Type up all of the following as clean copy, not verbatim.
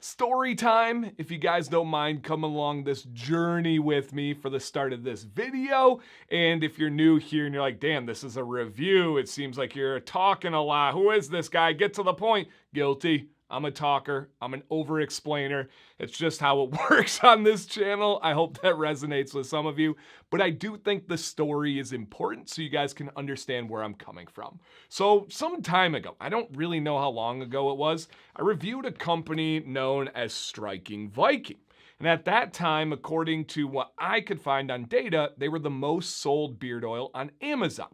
Story time. If you guys don't mind, come along this journey with me for the start of this video. And if you're new here and you're like, damn, this is a review, it seems like you're talking a lot. Who is this guy? Get to the point. Guilty. I'm a talker. I'm an over-explainer. It's just how it works on this channel. I hope that resonates with some of you. But I do think the story is important so you guys can understand where I'm coming from. So some time ago, I don't really know how long ago it was, I reviewed a company known as Striking Viking. And at that time, according to what I could find on data, they were the most sold beard oil on Amazon.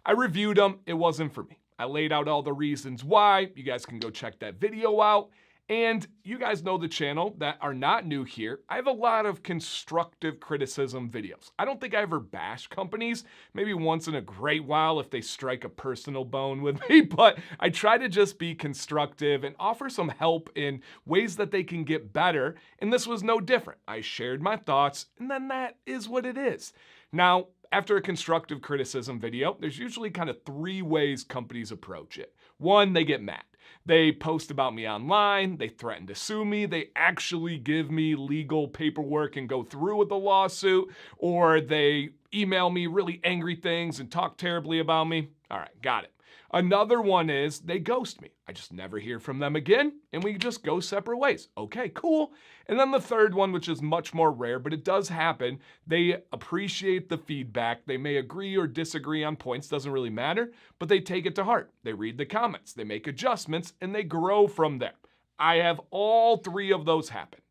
I reviewed them. It wasn't for me. I laid out all the reasons why. You guys can go check that video out. And you guys know the channel that are not new here. I have a lot of constructive criticism videos. I don't think I ever bash companies, maybe once in a great while if they strike a personal bone with me, but I try to just be constructive and offer some help in ways that they can get better. And this was no different. I shared my thoughts, and then that is what it is. Now, after a constructive criticism video, there's usually kind of three ways companies approach it. One, they get mad. They post about me online, they threaten to sue me, they actually give me legal paperwork and go through with the lawsuit, or they email me really angry things and talk terribly about me. All right, got it. Another one is they ghost me. I just never hear from them again, and we just go separate ways. Okay, cool. And then the third one, which is much more rare, but it does happen, they appreciate the feedback. They may agree or disagree on points, doesn't really matter, but they take it to heart. They read the comments, they make adjustments, and they grow from there. I have all three of those happen.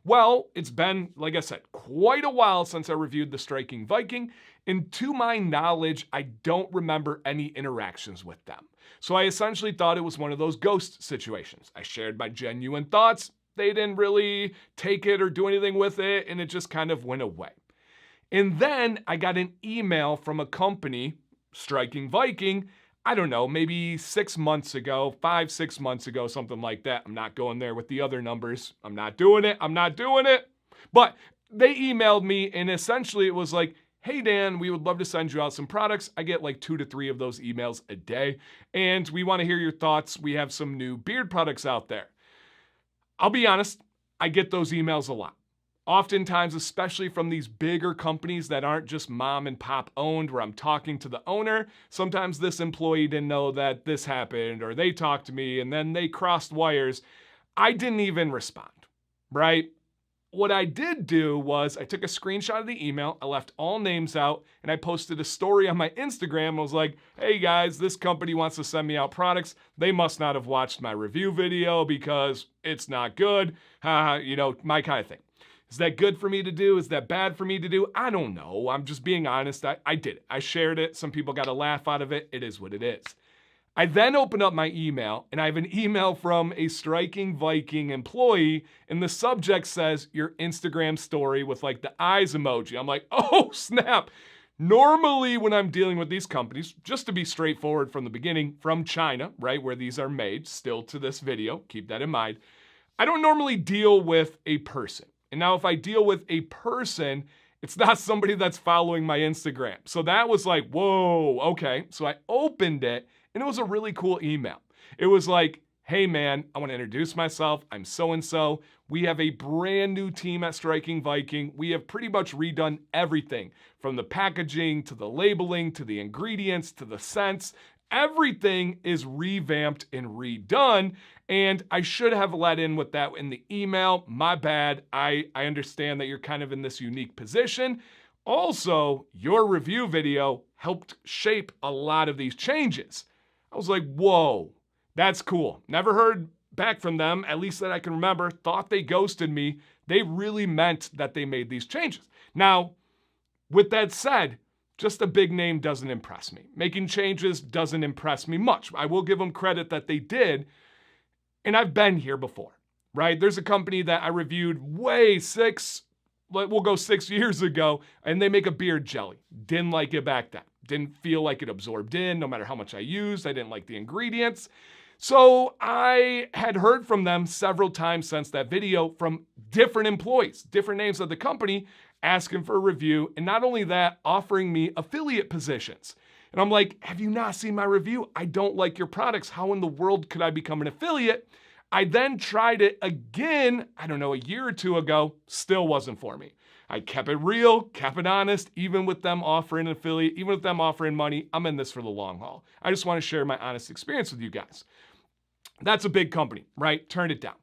Well, it's been, like I said, quite a while since I reviewed the Striking Viking, and to my knowledge, I don't remember any interactions with them. So I essentially thought it was one of those ghost situations. I shared my genuine thoughts, they didn't really take it or do anything with it, and it just kind of went away. And then I got an email from a company, Striking Viking, I don't know, maybe 6 months ago, 5-6 months ago, something like that. I'm not going there with the other numbers. I'm not doing it. But they emailed me, and essentially it was like, hey Dan, we would love to send you out some products. I get like 2 to 3 of those emails a day, and we want to hear your thoughts. We have some new beard products out there. I'll be honest, I get those emails a lot. Oftentimes, especially from these bigger companies that aren't just mom and pop owned, where I'm talking to the owner, sometimes this employee didn't know that this happened, or they talked to me and then they crossed wires. I didn't even respond, right? What I did do was I took a screenshot of the email, I left all names out, and I posted a story on my Instagram. I was like, hey guys, this company wants to send me out products. They must not have watched my review video because it's not good. You know, my kind of thing. Is that good for me to do? Is that bad for me to do? I don't know. I'm just being honest. I did it. I shared it. Some people got a laugh out of it. It is what it is. I then open up my email, and I have an email from a Striking Viking employee, and the subject says, your Instagram story with like the eyes emoji. I'm like, oh snap. Normally when I'm dealing with these companies, just to be straightforward from the beginning, from China, right, where these are made, still to this video, keep that in mind, I don't normally deal with a person. And now if I deal with a person, it's not somebody that's following my Instagram. So that was like, whoa, okay. So I opened it, and it was a really cool email. It was like, hey man, I want to introduce myself. I'm so-and-so. We have a brand new team at Striking Viking. We have pretty much redone everything from the packaging to the labeling to the ingredients to the scents. Everything is revamped and redone, and I should have let in with that in the email. My bad. I understand that you're kind of in this unique position. Also, your review video helped shape a lot of these changes. I was like, whoa, that's cool. Never heard back from them, at least that I can remember. Thought they ghosted me. They really meant that they made these changes. Now, with that said, just a big name doesn't impress me. Making changes doesn't impress me much. I will give them credit that they did, and I've been here before, right? There's a company that I reviewed we'll go 6 years ago, and they make a beard jelly. Didn't like it back then. Didn't feel like it absorbed in, no matter how much I used. I didn't like the ingredients. So I had heard from them several times since that video from different employees, different names of the company, asking for a review, and not only that, offering me affiliate positions. And I'm like, have you not seen my review? I don't like your products. How in the world could I become an affiliate? I then tried it again, I don't know, a year or two ago, still wasn't for me. I kept it real, kept it honest, even with them offering an affiliate, even with them offering money, I'm in this for the long haul. I just want to share my honest experience with you guys. That's a big company, right? Turn it down.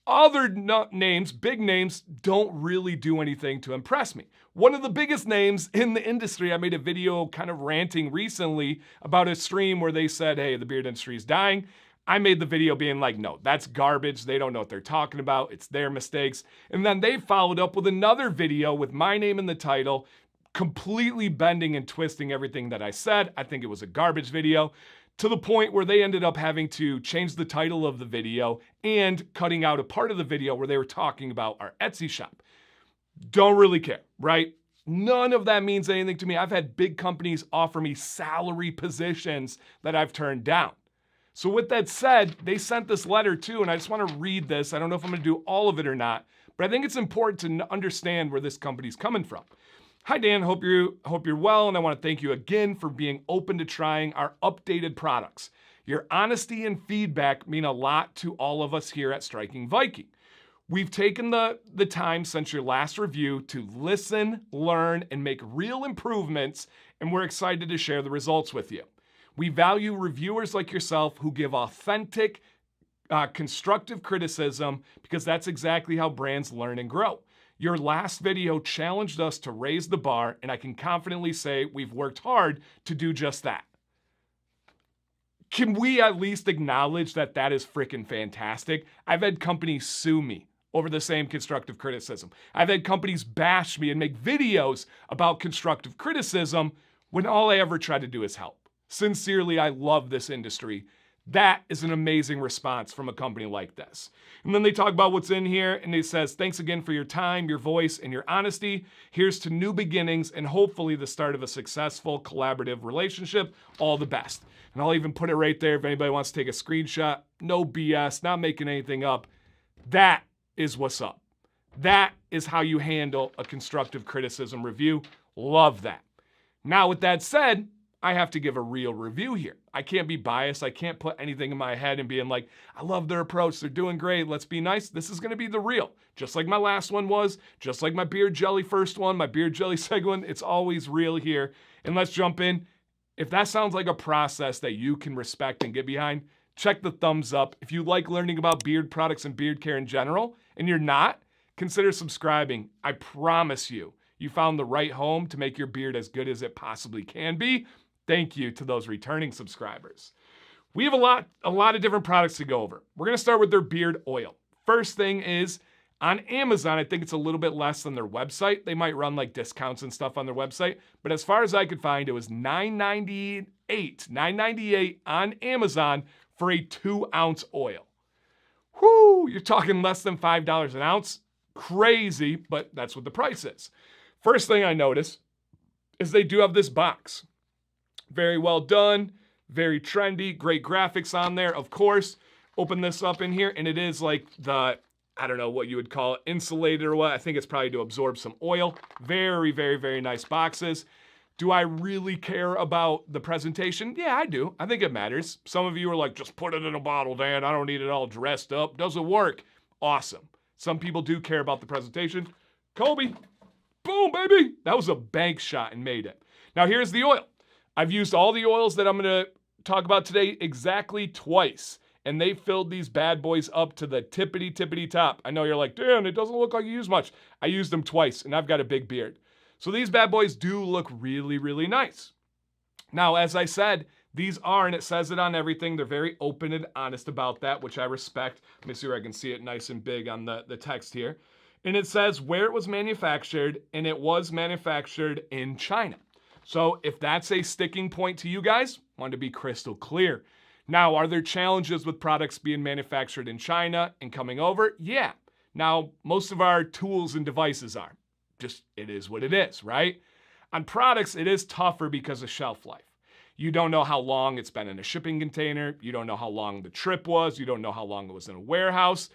Other names, big names, don't really do anything to impress me. One of the biggest names in the industry, I made a video kind of ranting recently about a stream where they said, hey, the beard industry is dying. I made the video being like, no, that's garbage. They don't know what they're talking about. It's their mistakes. And then they followed up with another video with my name in the title, completely bending and twisting everything that I said. I think it was a garbage video, to the point where they ended up having to change the title of the video and cutting out a part of the video where they were talking about our Etsy shop. Don't really care, right? None of that means anything to me. I've had big companies offer me salary positions that I've turned down. So with that said, they sent this letter too, and I just want to read this. I don't know if I'm going to do all of it or not, but I think it's important to understand where this company's coming from. Hi Dan, hope you're well, and I want to thank you again for being open to trying our updated products. Your honesty and feedback mean a lot to all of us here at Striking Viking. We've taken the time since your last review to listen, learn, and make real improvements, and we're excited to share the results with you. We value reviewers like yourself who give authentic, constructive criticism, because that's exactly how brands learn and grow. Your last video challenged us to raise the bar, and I can confidently say we've worked hard to do just that. Can we at least acknowledge that that is freaking fantastic? I've had companies sue me over the same constructive criticism. I've had companies bash me and make videos about constructive criticism when all I ever try to do is help. Sincerely, I love this industry. That is an amazing response from a company like this. And then they talk about what's in here, and it says, thanks again for your time, your voice, and your honesty. Here's to new beginnings and hopefully the start of a successful collaborative relationship. All the best. And I'll even put it right there if anybody wants to take a screenshot. No BS, not making anything up. That is what's up. That is how you handle a constructive criticism review. Love that. Now, with that said, I have to give a real review here. I can't be biased. I can't put anything in my head and being like, I love their approach. They're doing great. Let's be nice. This is going to be the real. Just like my last one was, just like my beard jelly first one, my beard jelly second one. It's always real here. And let's jump in. If that sounds like a process that you can respect and get behind, check the thumbs up. If you like learning about beard products and beard care in general, and you're not, consider subscribing. I promise you, you found the right home to make your beard as good as it possibly can be. Thank you to those returning subscribers. We have a lot of different products to go over. We're going to start with their beard oil. First thing is, on Amazon, I think it's a little bit less than their website. They might run like discounts and stuff on their website, but as far as I could find, it was $9.98 on Amazon for a 2-ounce oil. Whoo, you're talking less than $5 an ounce. Crazy, but that's what the price is. First thing I notice is they do have this box. Very well done, very trendy, great graphics on there, of course. Open this up in here, and it is like the, I don't know what you would call it, insulated or what. I think it's probably to absorb some oil. Very, very, very nice boxes. Do I really care about the presentation? Yeah, I do. I think it matters. Some of you are like, just put it in a bottle, Dan. I don't need it all dressed up. Doesn't work. Awesome. Some people do care about the presentation. Kobe, boom, baby. That was a bank shot and made it. Now here's the oil. I've used all the oils that I'm going to talk about today exactly twice, and they filled these bad boys up to the tippity top. I know you're like, Dan, it doesn't look like you use much. I used them twice, and I've got a big beard. So these bad boys do look really, really nice. Now, as I said, these are, and it says it on everything, they're very open and honest about that, which I respect. Let me see where I can see it nice and big on the text here. And it says where it was manufactured, and it was manufactured in China. So if that's a sticking point to you guys, I want to be crystal clear. Now, are there challenges with products being manufactured in China and coming over? Yeah. Now, most of our tools and devices are. Just, it is what it is, right? On products, it is tougher because of shelf life. You don't know how long it's been in a shipping container. You don't know how long the trip was. You don't know how long it was in a warehouse.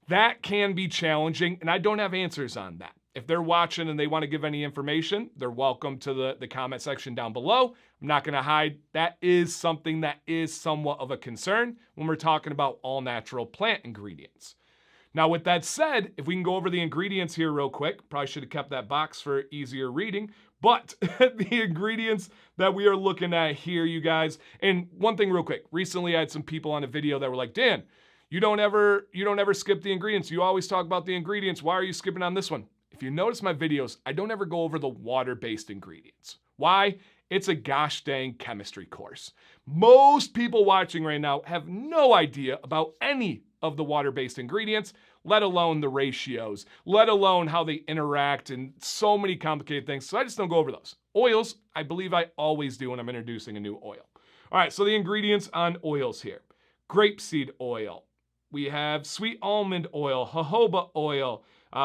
That can be challenging, and I don't have answers on that. If they're watching and they want to give any information, they're welcome to the comment section down below. I'm not going to hide. That is something that is somewhat of a concern when we're talking about all natural plant ingredients. Now, with that said, if we can go over the ingredients here real quick, probably should have kept that box for easier reading, but the ingredients that we are looking at here, you guys, and one thing real quick, recently I had some people on a video that were like, Dan, you don't ever skip the ingredients. You always talk about the ingredients. Why are you skipping on this one? If you notice my videos, I don't ever go over the water-based ingredients. Why? It's a gosh dang chemistry course. Most people watching right now have no idea about any of the water-based ingredients, let alone the ratios, let alone how they interact and so many complicated things. So I just don't go over those. Oils, I believe I always do when I'm introducing a new oil. All right, so the ingredients on oils here. Grapeseed oil. We have sweet almond oil, jojoba oil,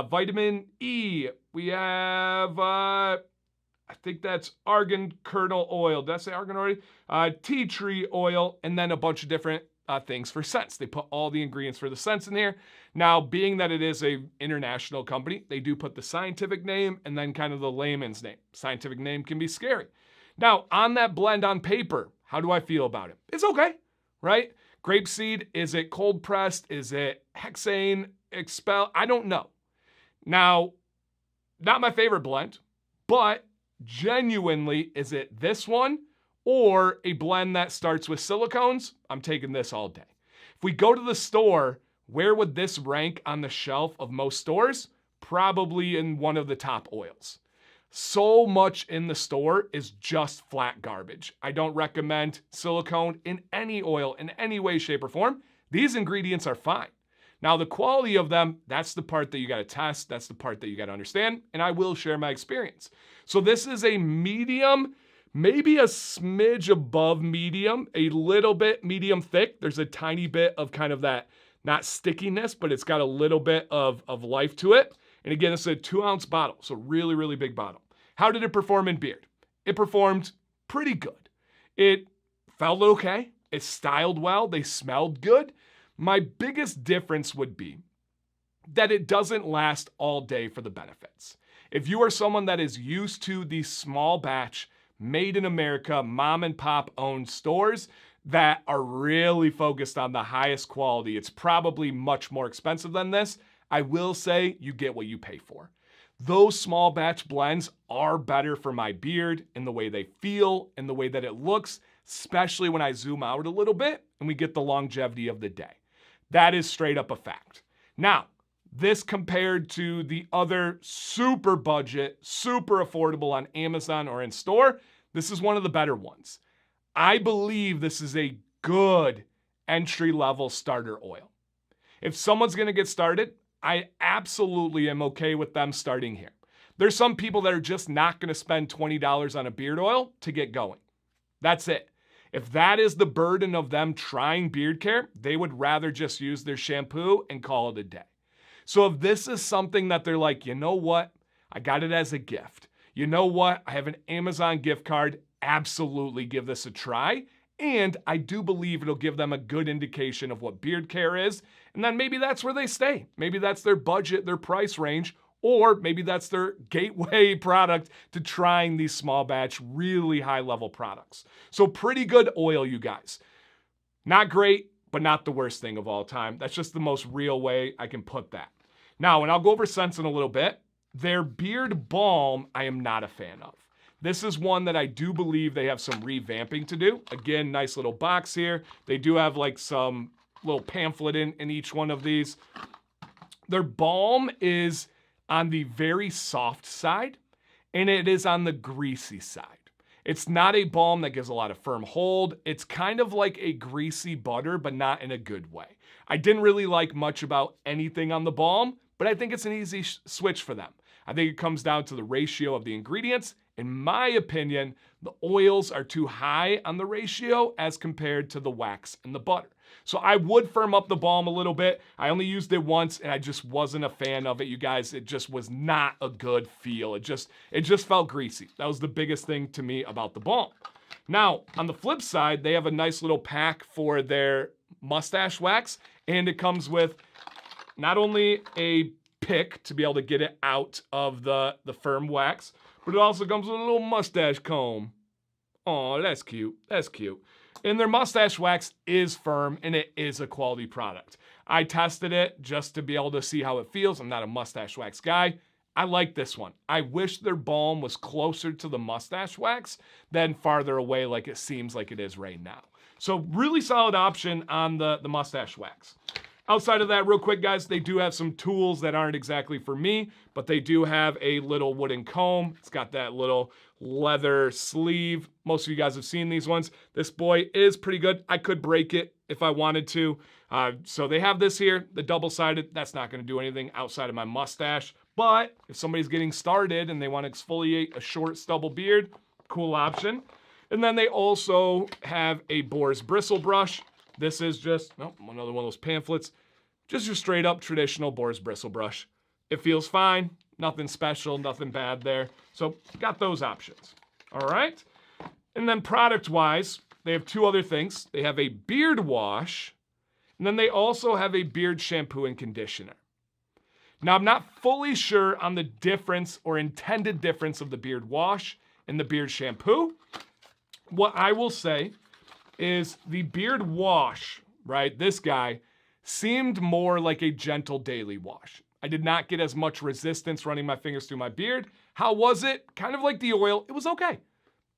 vitamin E. We have, I think that's argan kernel oil. Did I say argan already? Tea tree oil, and then a bunch of different things for scents. They put all the ingredients for the scents in here. Now, being that it is an international company, they do put the scientific name and then kind of the layman's name. Scientific name can be scary. Now, on that blend on paper, how do I feel about it? It's okay, right? Grapeseed, is it cold pressed? Is it hexane, expel? I don't know. Now, not my favorite blend, but genuinely, is it this one or a blend that starts with silicones? I'm taking this all day. If we go to the store, where would this rank on the shelf of most stores? Probably in one of the top oils. So much in the store is just flat garbage. I don't recommend silicone in any oil in any way, shape, or form. These ingredients are fine. Now, the quality of them, that's the part that you got to test. That's the part that you got to understand. And I will share my experience. So this is a medium, maybe a smidge above medium, a little bit medium thick. There's a tiny bit of kind of that, not stickiness, but it's got a little bit of life to it. And again, it's a 2-ounce bottle. So really, really big bottle. How did it perform in beard? It performed pretty good. It felt okay. It styled well. They smelled good. My biggest difference would be that it doesn't last all day for the benefits. If you are someone that is used to these small batch, made in America, mom and pop owned stores that are really focused on the highest quality, it's probably much more expensive than this. I will say you get what you pay for. Those small batch blends are better for my beard in the way they feel, in the way that it looks, especially when I zoom out a little bit and we get the longevity of the day. That is straight up a fact. Now, this compared to the other super budget, super affordable on Amazon or in store, this is one of the better ones. I believe this is a good entry-level starter oil. If someone's going to get started, I absolutely am okay with them starting here. There's some people that are just not going to spend $20 on a beard oil to get going. That's it. If that is the burden of them trying beard care, they would rather just use their shampoo and call it a day. So if this is something that they're like, you know what? I got it as a gift. You know what? I have an Amazon gift card. Absolutely give this a try. And I do believe it'll give them a good indication of what beard care is. And then maybe that's where they stay. Maybe that's their budget, their price range, or maybe that's their gateway product to trying these small batch, really high level products. So pretty good oil, you guys. Not great, but not the worst thing of all time. That's just the most real way I can put that. Now, and I'll go over scents in a little bit. Their beard balm, I am not a fan of. This is one that I do believe they have some revamping to do. Again, nice little box here. They do have like some little pamphlet in each one of these. Their balm is on the very soft side, and it is on the greasy side. It's not a balm that gives a lot of firm hold. It's kind of like a greasy butter, but not in a good way. I didn't really like much about anything on the balm, but I think it's an easy switch for them. I think it comes down to the ratio of the ingredients. In my opinion, the oils are too high on the ratio as compared to the wax and the butter. So I would firm up the balm a little bit. I only used it once and I just wasn't a fan of it, you guys. It just was not a good feel. It just felt greasy. That was the biggest thing to me about the balm. Now, on the flip side, they have a nice little pack for their mustache wax, and it comes with not only a pick to be able to get it out of the firm wax, but it also comes with a little mustache comb. Oh, that's cute. That's cute. And their mustache wax is firm, and it is a quality product. I tested it just to be able to see how it feels. I'm not a mustache wax guy. I like this one. I wish their balm was closer to the mustache wax than farther away like it seems like it is right now. So really solid option on the mustache wax. Outside of that, real quick, guys, they do have some tools that aren't exactly for me, but they do have a little wooden comb. It's got that little leather sleeve. Most of you guys have seen these ones. This boy is pretty good. I could break it if I wanted to. So they have this here, the double-sided. That's not going to do anything outside of my mustache. But if somebody's getting started and they want to exfoliate a short stubble beard, cool option. And then they also have a boar's bristle brush. This is just, another one of those pamphlets. Just your straight up traditional boar's bristle brush. It feels fine. Nothing special, nothing bad there. So got those options. All right. And then product wise, they have two other things. They have a beard wash, and then they also have a beard shampoo and conditioner. Now, I'm not fully sure on the difference or intended difference of the beard wash and the beard shampoo. What I will say is the beard wash, right? This guy seemed more like a gentle daily wash. I did not get as much resistance running my fingers through my beard. How was it? Kind of like the oil. It was okay.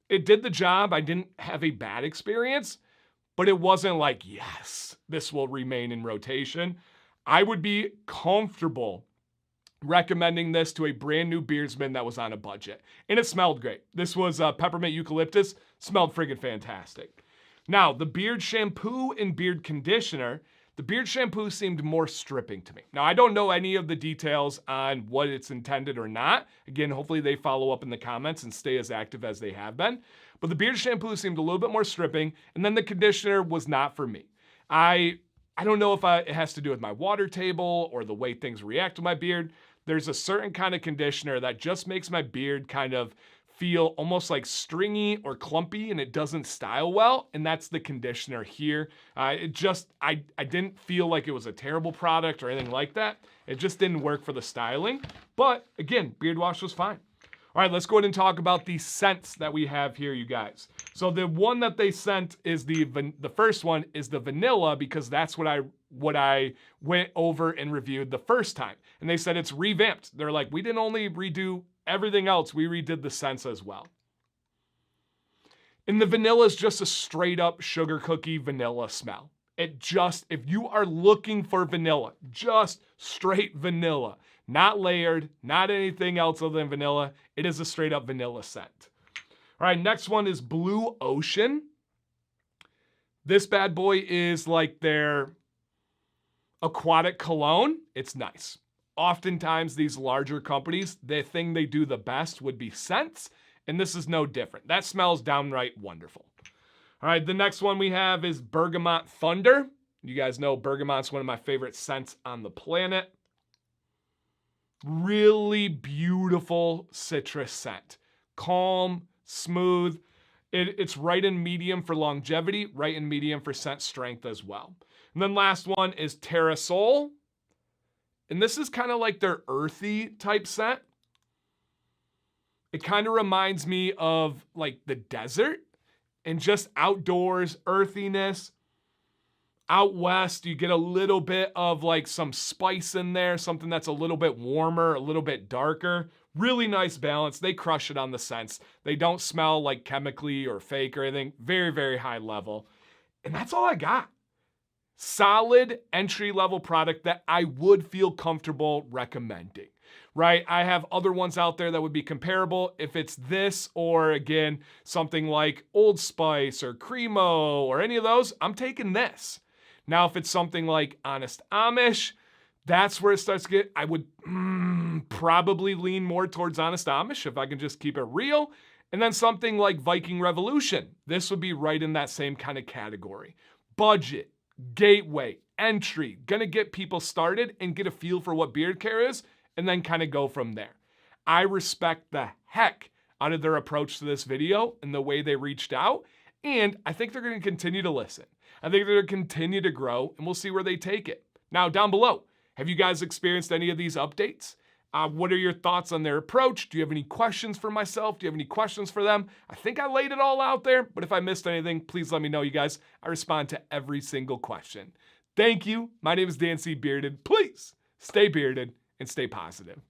It did the job. I didn't have a bad experience, but it wasn't like, yes, this will remain in rotation. I would be comfortable recommending this to a brand new beardsman that was on a budget. And it smelled great. This was peppermint eucalyptus. Smelled friggin' fantastic. Now, the beard shampoo and beard conditioner, the beard shampoo seemed more stripping to me. Now, I don't know any of the details on what it's intended or not. Again, hopefully they follow up in the comments and stay as active as they have been. But the beard shampoo seemed a little bit more stripping, and then the conditioner was not for me. I don't know if it has to do with my water table or the way things react to my beard. There's a certain kind of conditioner that just makes my beard kind of feel almost like stringy or clumpy, and it doesn't style well, and that's the conditioner here. I didn't feel like it was a terrible product or anything like that. It just didn't work for the styling, but again, beard wash was fine. All right, let's go ahead and talk about the scents that we have here, you guys. So the one that they sent is the first one is the vanilla, because that's what I went over and reviewed the first time, and they said it's revamped. They're like, we didn't only redo everything else, we redid the scents as well. And the vanilla is just a straight up sugar cookie vanilla smell. If you are looking for vanilla, just straight vanilla, not layered, not anything else other than vanilla, it is a straight up vanilla scent. All right, next one is Blue Ocean. This bad boy is like their aquatic cologne. It's nice. Oftentimes, these larger companies, the thing they do the best would be scents, and this is no different. That smells downright wonderful. All right, the next one we have is Bergamot Thunder. You guys know bergamot's one of my favorite scents on the planet. Really beautiful citrus scent. Calm, smooth. It's right in medium for longevity, right in medium for scent strength as well. And then last one is Terrasol. And this is kind of like their earthy type scent. It kind of reminds me of like the desert and just outdoors earthiness. Out west, you get a little bit of like some spice in there, something that's a little bit warmer, a little bit darker. Really nice balance. They crush it on the scents. They don't smell like chemically or fake or anything. Very, very high level. And that's all I got. Solid entry-level product that I would feel comfortable recommending, right? I have other ones out there that would be comparable. If it's this or, again, something like Old Spice or Cremo or any of those, I'm taking this. Now, if it's something like Honest Amish, that's where it starts to get, I would probably lean more towards Honest Amish if I can just keep it real. And then something like Viking Revolution. This would be right in that same kind of category. Budget. Gateway, entry, gonna get people started and get a feel for what beard care is, and then kind of go from there. I respect the heck out of their approach to this video and the way they reached out, and I think they're gonna continue to listen. I think they're gonna continue to grow, and we'll see where they take it. Now, down below, Have you guys experienced any of these updates? What are your thoughts on their approach? Do you have any questions for myself? Do you have any questions for them? I think I laid it all out there, but if I missed anything, please let me know, you guys. I respond to every single question. Thank you. My name is Dan C. Bearded. Please stay bearded and stay positive.